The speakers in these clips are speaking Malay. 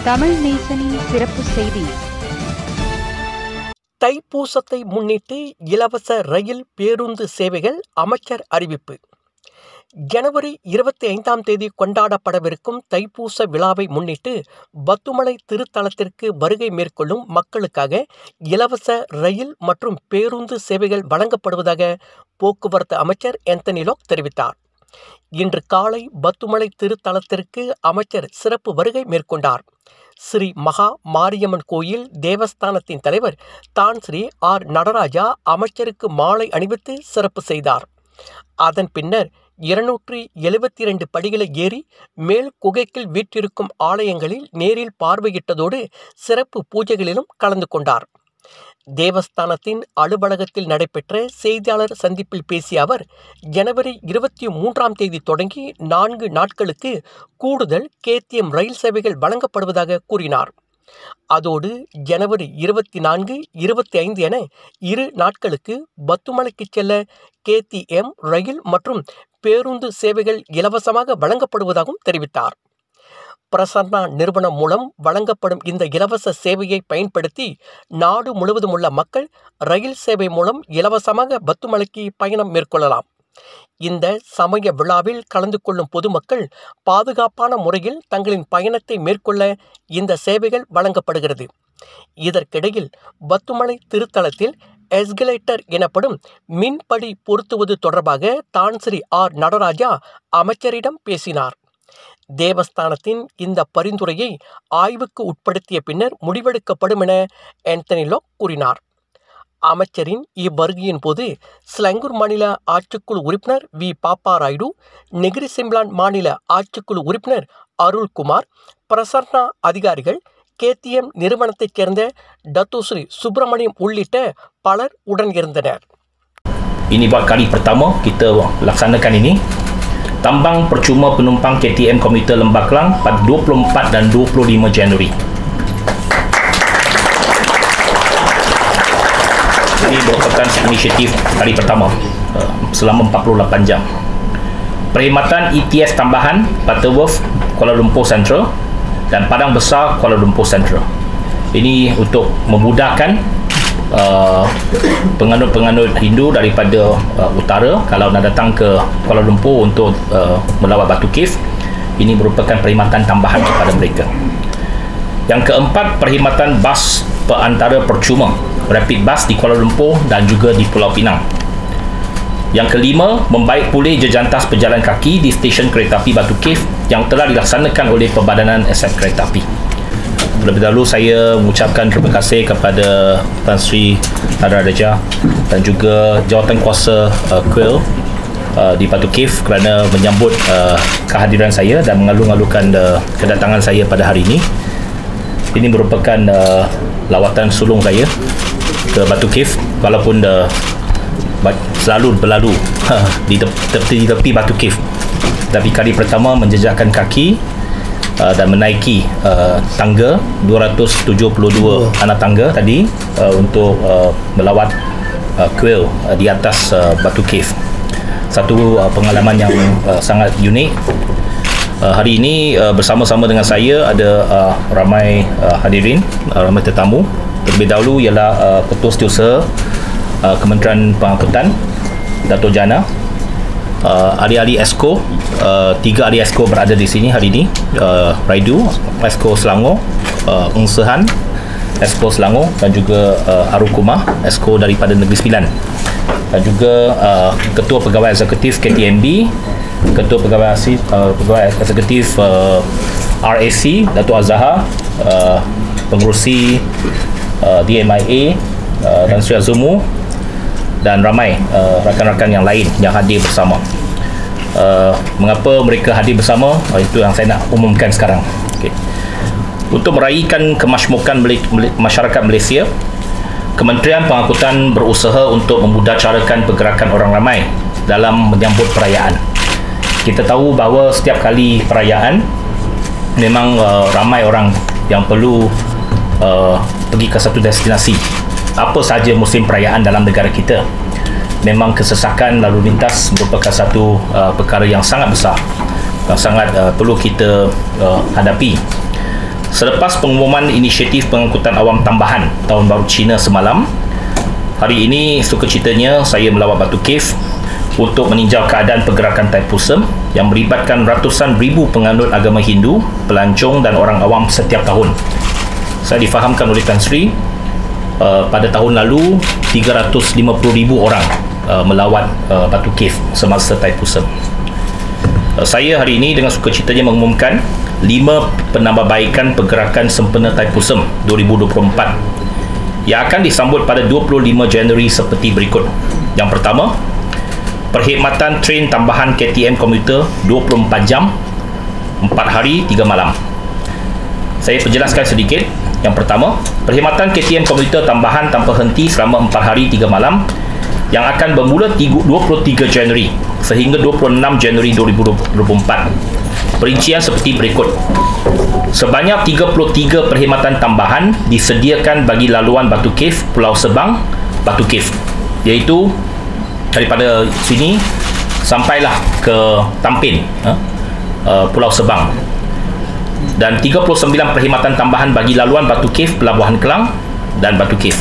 தமிழ் நேசனின் சிறப்பு செய்தி. தைப்பூசத்தை முன்னிட்டு இலவச ரயில் பேருந்து சேவைகள் அமைச்சர் அறிவிப்பு. ஜனவரி 25ஆம் தேதி கொண்டாடப்படவிருக்கும் தைப்பூச விழாவை முன்னிட்டு பத்துமலை திருத்தலத்திற்கு வருகை மேற்கொள்ளும் மக்களுக்காக இலவச ரயில் மற்றும் பேருந்து சேவைகள் வழங்கப்படுவதாக போக்குவரத்து அமைச்சர் ஆந்தனி லோக் தெரிவித்தார். இன்று காலை பத்துமலை திருத்தலத்திற்கு அமைச்சர் சிறப்பு வருகை மேற்கொண்டார். ஸ்ரீ மகா மாரியம்மன் கோயில் தேவஸ்தானத்தின் தலைவர் தான் ஸ்ரீ ஆர் நடராஜா அமைச்சருக்கு மாலை அணிவித்து சிறப்பு செய்தார். அதன் பின்னர் 272 படிகளை ஏறி மேல் குகைக்கில் வீற்றிருக்கும் ஆலயங்களில் நேரில் பார்வையிட்டதோடு சிறப்பு பூஜைகளிலும் கலந்து கொண்டார். தேவஸ்தானத்தின் அலுவலகத்தில் நடைபெற்ற செய்தியாளர் சந்திப்பில் பேசிய அவர், ஜனவரி 23ஆம் தேதி தொடங்கி 4 நாட்களுக்கு கூடுதல் KTM ரயில் சேவைகள் வழங்கப்படுவதாக கூறினார். அதோடு ஜனவரி 24, 25 என 2 நாட்களுக்கு பத்துமலைக்கு செல்ல KTM ரயில் மற்றும் பேருந்து சேவைகள் இலவசமாக வழங்கப்படுவதாகவும் தெரிவித்தார். பிரசன்னா நிறுவனம் மூலம் வழங்கப்படும் இந்த இலவச சேவையை பயன்படுத்தி நாடு முழுவதும் உள்ள மக்கள் ரயில் சேவை மூலம் இலவசமாக பத்துமலைக்கு பயணம் மேற்கொள்ளலாம். இந்த சமய விழாவில் கலந்து கொள்ளும் பொதுமக்கள் பாதுகாப்பான முறையில் தங்களின் பயணத்தை மேற்கொள்ள இந்த சேவைகள் வழங்கப்படுகிறது. இதற்கிடையில் பத்துமலை திருத்தலத்தில் எஸ்கலேட்டர் எனப்படும் மின்படி பொருத்துவது தொடர்பாக தான் ஸ்ரீ ஆர் நடராஜா அமைச்சரிடம் பேசினார். தேவஸ்தானத்தின் இந்த பரிந்துரையை ஆய்வுக்கு உட்படுத்திய பின்னர் முடிவெடுக்கப்படும் என ஆந்தனி லோக் கூறினார். அமைச்சரின் இவ்வருகையின் போது ஸ்லங்கூர் மாநில ஆட்சிக்குழு உறுப்பினர் வி பாப்பா ராயுடு, நெகிரி சிம்லான் மாநில ஆட்சிக்குழு உறுப்பினர் அருள்குமார், பிரசன்னா அதிகாரிகள், KTM நிறுவனத்தைச் சேர்ந்த டத்துஸ்ரீ சுப்பிரமணியம் உள்ளிட்ட பலர் உடன் இருந்தனர். Ini buat kali pertama kita laksanakan ini. Tambang percuma penumpang KTM komuter Lembah Kelang pada 24 dan 25 Januari. Ini merupakan inisiatif kali pertama selama 48 jam. Perkhidmatan ETS tambahan Butterworth Kuala Lumpur Central dan Padang Besar Kuala Lumpur Central. Ini untuk memudahkan penganut-penganut Hindu daripada utara kalau nak datang ke Kuala Lumpur untuk melawat Batu Cave. Ini merupakan perkhidmatan tambahan kepada mereka. Yang keempat, perkhidmatan bas perantara percuma rapid bus di Kuala Lumpur dan juga di Pulau Pinang. Yang kelima, membaik pulih jejantas pejalan kaki di stesen kereta api Batu Cave yang telah dilaksanakan oleh Perbadanan Aset Kereta Api. Terlebih dahulu saya mengucapkan terima kasih kepada Tan Sri Nadaraja dan juga Jawatankuasa Kuil di Batu Cave kerana menyambut kehadiran saya dan mengalu-alukan kedatangan saya pada hari ini. Ini merupakan lawatan sulung saya ke Batu Cave walaupun selalu berlalu di tepi Batu Cave. Tapi kali pertama menjejakkan kaki dan menaiki tangga 272 anak tangga tadi untuk melawat kuil di atas Batu Cave. Satu pengalaman yang sangat unik. Hari ini bersama-sama dengan saya ada ramai hadirin, ramai tetamu. Terlebih dahulu ialah Ketua Setiausaha Kementerian Pengangkutan Dato' Jana, ahli-ahli ESCO, 3 ahli ESCO berada di sini hari ini. Raidu, ESCO Selangor, Eng Sehan, ESCO Selangor dan juga Arukumah, ESCO daripada Negeri Sembilan. Dan juga Ketua Pegawai Eksekutif KTMB, Ketua Pegawai Eksekutif RAC, Dato' Azhar, Pengerusi DMIA, dan Sri Azumu, dan ramai rakan-rakan yang lain yang hadir bersama. Mengapa mereka hadir bersama? Itu yang saya nak umumkan sekarang. Okay. Untuk meraihkan kemasmukan masyarakat Malaysia, Kementerian Pengangkutan berusaha untuk memudahcarakan pergerakan orang ramai dalam menyambut perayaan. Kita tahu bahawa setiap kali perayaan memang ramai orang yang perlu pergi ke satu destinasi. Apa sahaja musim perayaan dalam negara kita, memang kesesakan lalu lintas merupakan satu perkara yang sangat besar, yang sangat perlu kita hadapi. Selepas pengumuman inisiatif pengangkutan awam tambahan Tahun Baru Cina semalam, hari ini sukacitanya saya melawat Batu Cave untuk meninjau keadaan pergerakan Thaipusam yang melibatkan ratusan ribu penganut agama Hindu, pelancong dan orang awam setiap tahun. Saya difahamkan oleh Tan Sri pada tahun lalu 350,000 orang melawat Batu Cave semasa Thaipusam. Saya hari ini dengan sukacitanya mengumumkan 5 penambahbaikan pergerakan sempena Thaipusam 2024 yang akan disambut pada 25 Januari seperti berikut. Yang pertama, perkhidmatan train tambahan KTM komuter 24 jam 4 hari 3 malam. Saya perjelaskan sedikit. Yang pertama, perkhidmatan KTM komuter tambahan tanpa henti selama 4 hari 3 malam yang akan bermula 23 Januari sehingga 26 Januari 2024. Perincian seperti berikut. Sebanyak 33 perkhidmatan tambahan disediakan bagi laluan Batu Cave, Pulau Sebang, Batu Cave, iaitu daripada sini sampailah ke Tampin, Pulau Sebang, dan 39 perkhidmatan tambahan bagi laluan Batu Cave, Pelabuhan Kelang dan Batu Cave.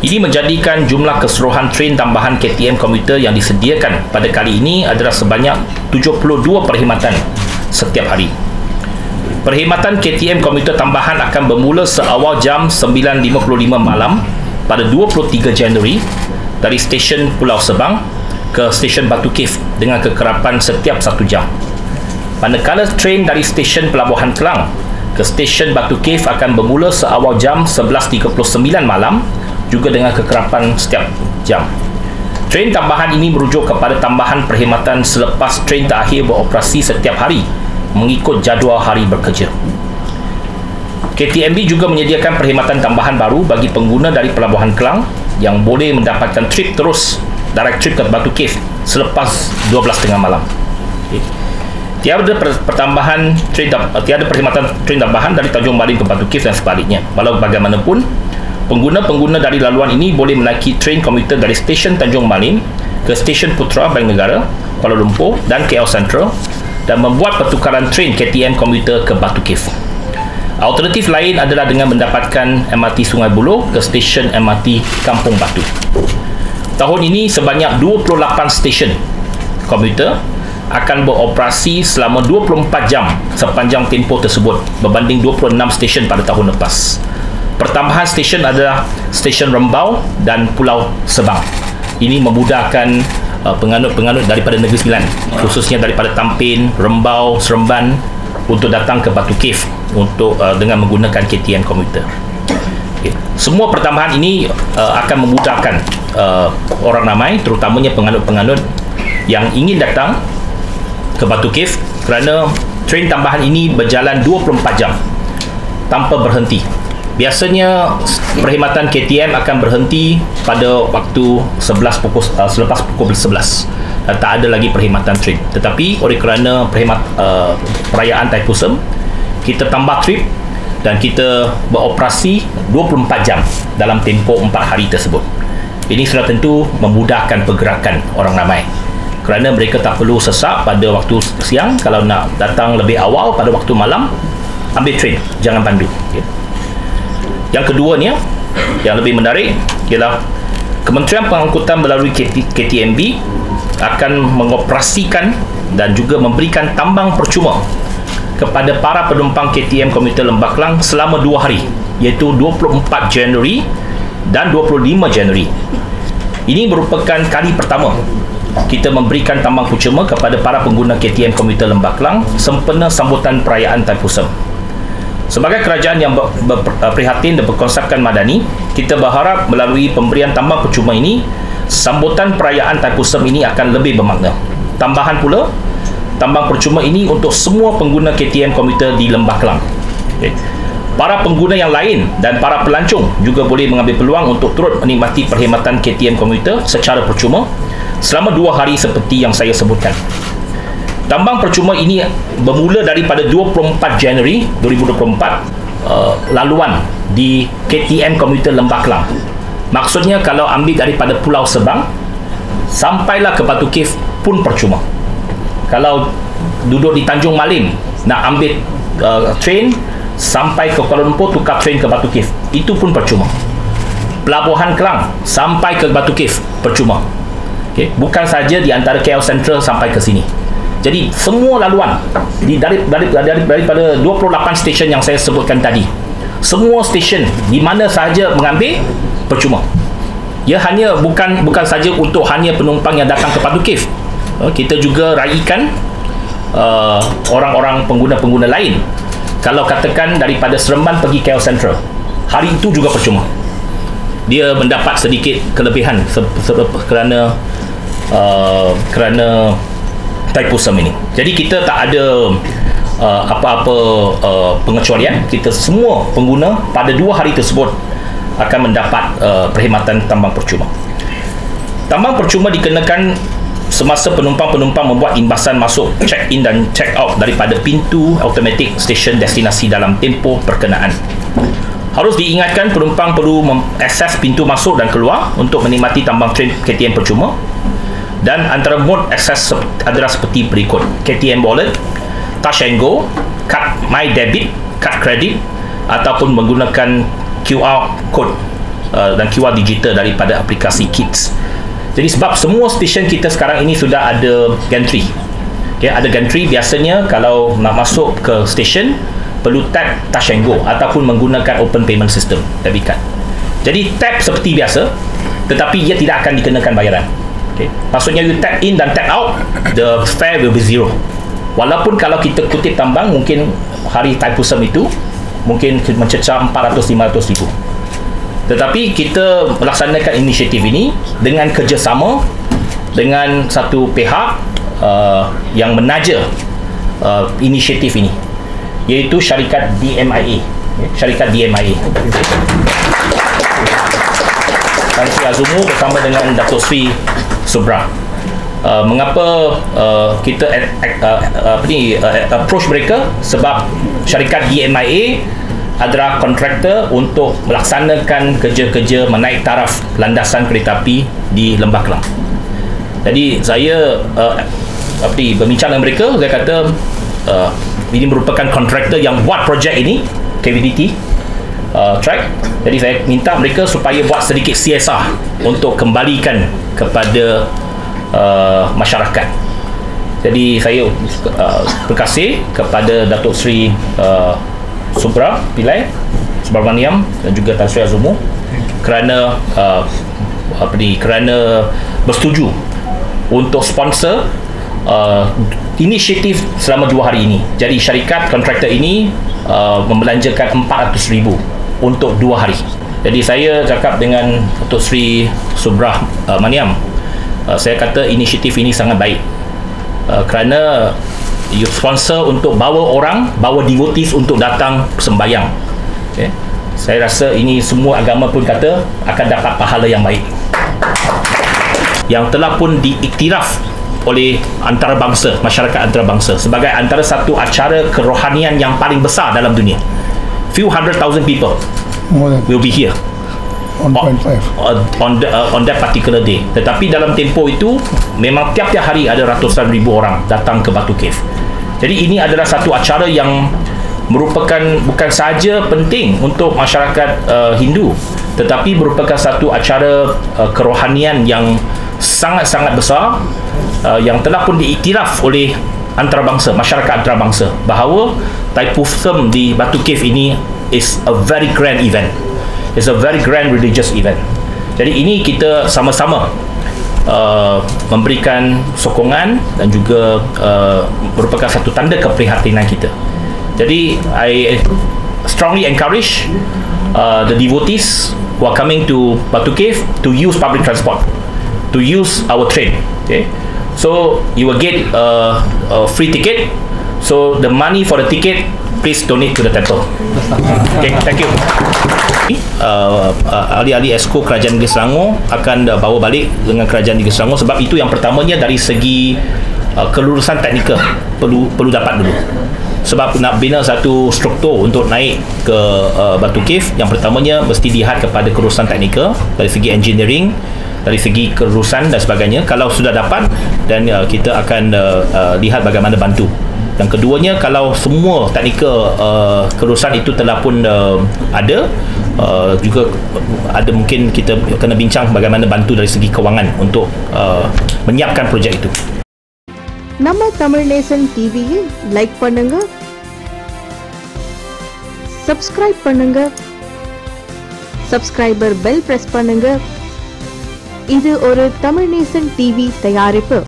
Ini menjadikan jumlah keseluruhan train tambahan KTM komuter yang disediakan pada kali ini adalah sebanyak 72 perkhidmatan setiap hari. Perkhidmatan KTM komuter tambahan akan bermula seawal jam 9.55 malam pada 23 Januari dari stesen Pulau Sebang ke stesen Batu Cave dengan kekerapan setiap 1 jam. Manakala train dari stesen Pelabuhan Kelang ke stesen Batu Cave akan bermula seawal jam 11.39 malam juga dengan kekerapan setiap jam. Train tambahan ini merujuk kepada tambahan perkhidmatan selepas train terakhir beroperasi setiap hari mengikut jadual hari bekerja. KTMB juga menyediakan perkhidmatan tambahan baru bagi pengguna dari Pelabuhan Kelang yang boleh mendapatkan trip terus, direct trip ke Batu Cave selepas 12.30 malam. Tiada perkhidmatan train tambahan dari Tanjung Malim ke Batu Cave dan sebaliknya. Walau bagaimanapun, pengguna-pengguna dari laluan ini boleh menaiki train komuter dari stesen Tanjung Malim ke stesen Putra Bank Negara, Kuala Lumpur dan KL Sentral dan membuat pertukaran train KTM komuter ke Batu Cave. Alternatif lain adalah dengan mendapatkan MRT Sungai Buloh ke stesen MRT Kampung Batu. Tahun ini sebanyak 28 stesen komuter akan beroperasi selama 24 jam sepanjang tempoh tersebut berbanding 26 stesen pada tahun lepas. Pertambahan stesen adalah stesen Rembau dan Pulau Sebang. Ini memudahkan penganut-penganut daripada Negeri Sembilan, khususnya daripada Tampin, Rembau, Seremban untuk datang ke Batu Cave untuk dengan menggunakan KTM komuter. Okay. Semua pertambahan ini akan memudahkan orang ramai, terutamanya penganut-penganut yang ingin datang ke Batu Cave kerana train tambahan ini berjalan 24 jam tanpa berhenti. Biasanya perkhidmatan KTM akan berhenti pada waktu selepas pukul 11 dan tak ada lagi perkhidmatan train. Tetapi oleh kerana perayaan Thaipusam, kita tambah trip dan kita beroperasi 24 jam dalam tempoh 4 hari tersebut. Ini sudah tentu memudahkan pergerakan orang ramai kerana mereka tak perlu sesak pada waktu siang. Kalau nak datang lebih awal pada waktu malam, ambil train, jangan pandu. Yang keduanya, yang lebih menarik ialah Kementerian Pengangkutan melalui KTMB akan mengoperasikan dan juga memberikan tambang percuma kepada para penumpang KTM komuter Lembah Kelang selama 2 hari, iaitu 24 Januari dan 25 Januari. Ini merupakan kali pertama kita memberikan tambang percuma kepada para pengguna KTM komuter Lembah Kelang sempena sambutan perayaan Thaipusam. Sebagai kerajaan yang prihatin dan berkonsepkan madani, kita berharap melalui pemberian tambang percuma ini, sambutan perayaan Thaipusam ini akan lebih bermakna. Tambahan pula, tambang percuma ini untuk semua pengguna KTM komuter di Lembah Kelang. Okay. Para pengguna yang lain dan para pelancong juga boleh mengambil peluang untuk turut menikmati perkhidmatan KTM komuter secara percuma selama 2 hari seperti yang saya sebutkan. Tambang percuma ini bermula daripada 24 Januari 2024 laluan di KTM komuter Lembah Kelang. Maksudnya kalau ambil daripada Pulau Sebang sampailah ke Batu Cave pun percuma. Kalau duduk di Tanjung Malim nak ambil train sampai ke Kuala Lumpur tukar train ke Batu Cave, itu pun percuma. Pelabuhan Kelang sampai ke Batu Cave, percuma. Bukan saja di antara KL Central sampai ke sini. Jadi semua laluan daripada 28 stesen yang saya sebutkan tadi, semua stesen di mana sahaja mengambil, percuma. Ia hanya bukan saja untuk hanya penumpang yang datang ke Batu Cave. Kita juga raikan orang-orang pengguna-pengguna lain. Kalau katakan daripada Seremban pergi KL Central, hari itu juga percuma. Dia mendapat sedikit kelebihan kerana Thaipusam ini. Jadi kita tak ada apa-apa pengecualian. Kita semua pengguna pada 2 hari tersebut akan mendapat perkhidmatan tambang percuma. Tambang percuma dikenakan semasa penumpang-penumpang membuat imbasan masuk, check-in dan check-out daripada pintu automatik stesen destinasi dalam tempoh perkenaan. Harus diingatkan penumpang perlu mengakses pintu masuk dan keluar untuk menikmati tambang train KTM percuma, dan antara mod akses adalah seperti berikut: KTM Wallet, Touch and Go, kad My Debit, kad kredit, ataupun menggunakan QR code dan QR digital daripada aplikasi Kids. Jadi sebab semua stesen kita sekarang ini sudah ada gantry. Ada gantry. Biasanya kalau nak masuk ke stesen perlu tap Touch and Go ataupun menggunakan open payment system, debit card. Jadi tap seperti biasa, tetapi ia tidak akan dikenakan bayaran. Maksudnya you tap in dan tap out, the fare will be zero. Walaupun kalau kita kutip tambang, mungkin hari Thaipusam itu mungkin mencecah 400-500 ribu. Tetapi kita melaksanakan inisiatif ini dengan kerjasama dengan satu pihak yang menaja inisiatif ini, iaitu syarikat DMIA. Syarikat DMIA. Tan Sri Azumu bersama dengan Datuk Sri Subra. Mengapa kita approach mereka? Sebab syarikat DMIA adalah kontraktor untuk melaksanakan kerja-kerja menaik taraf landasan kereta api di Lembah Kelang. Jadi saya berbincang dengan mereka. Saya kata ini merupakan kontraktor yang buat projek ini, KVDT track. Jadi saya minta mereka supaya buat sedikit CSR untuk kembalikan kepada masyarakat. Jadi saya berkasih kepada Datuk Sri Subra Pillai Subramaniam dan juga Tan Sri Azumu kerana kerana bersetuju untuk sponsor inisiatif selama 2 hari ini. Jadi syarikat kontraktor ini membelanjakan 400,000 untuk 2 hari. Jadi saya cakap dengan Datuk Sri Subra Maniam, saya kata inisiatif ini sangat baik kerana you sponsor untuk bawa devotees untuk datang sembahyang. Saya rasa ini semua agama pun kata akan dapat pahala yang baik, yang telah pun diiktiraf oleh antarabangsa, masyarakat antarabangsa sebagai antara satu acara kerohanian yang paling besar dalam dunia. Few 100,000 people will be here on that particular day. Tetapi dalam tempoh itu memang tiap-tiap hari ada ratusan ribu orang datang ke Batu Cave. Jadi ini adalah satu acara yang merupakan bukan sahaja penting untuk masyarakat Hindu, tetapi merupakan satu acara kerohanian yang sangat-sangat besar yang telah pun diiktiraf oleh antarabangsa, masyarakat antarabangsa, bahawa Thaipusam di Batu Cave ini is a very grand event. It's a very grand religious event. Jadi ini kita sama-sama memberikan sokongan dan juga merupakan satu tanda keprihatinan kita. Jadi I strongly encourage the devotees who are coming to Batu Cave to use public transport, to use our train. So you will get a free ticket. So the money for the ticket, please donate to the temple. Thank you. Ahli-ahli Esko Kerajaan Negeri Selangor akan bawa balik dengan Kerajaan Negeri Selangor, sebab itu yang pertamanya dari segi kelulusan teknikal perlu dapat dulu. Sebab nak bina satu struktur untuk naik ke Batu Cave, yang pertamanya mesti dilihat kepada kelulusan teknikal dari segi engineering, dari segi kelulusan dan sebagainya. Kalau sudah dapat, dan kita akan lihat bagaimana bantu Dan keduanya, kalau semua teknikal kerusakan itu telah pun ada, juga ada mungkin kita kena bincang bagaimana bantu dari segi kewangan untuk menyiapkan projek itu. நம்ம தமிழ் நேசன் டிவியை லைக் பண்ணுங்க, சப்ஸ்கிரைப் பண்ணுங்க, subscriber bell press பண்ணுங்க. இது ஒரு தமிழ் நேசன் டிவி தயாரிப்பு.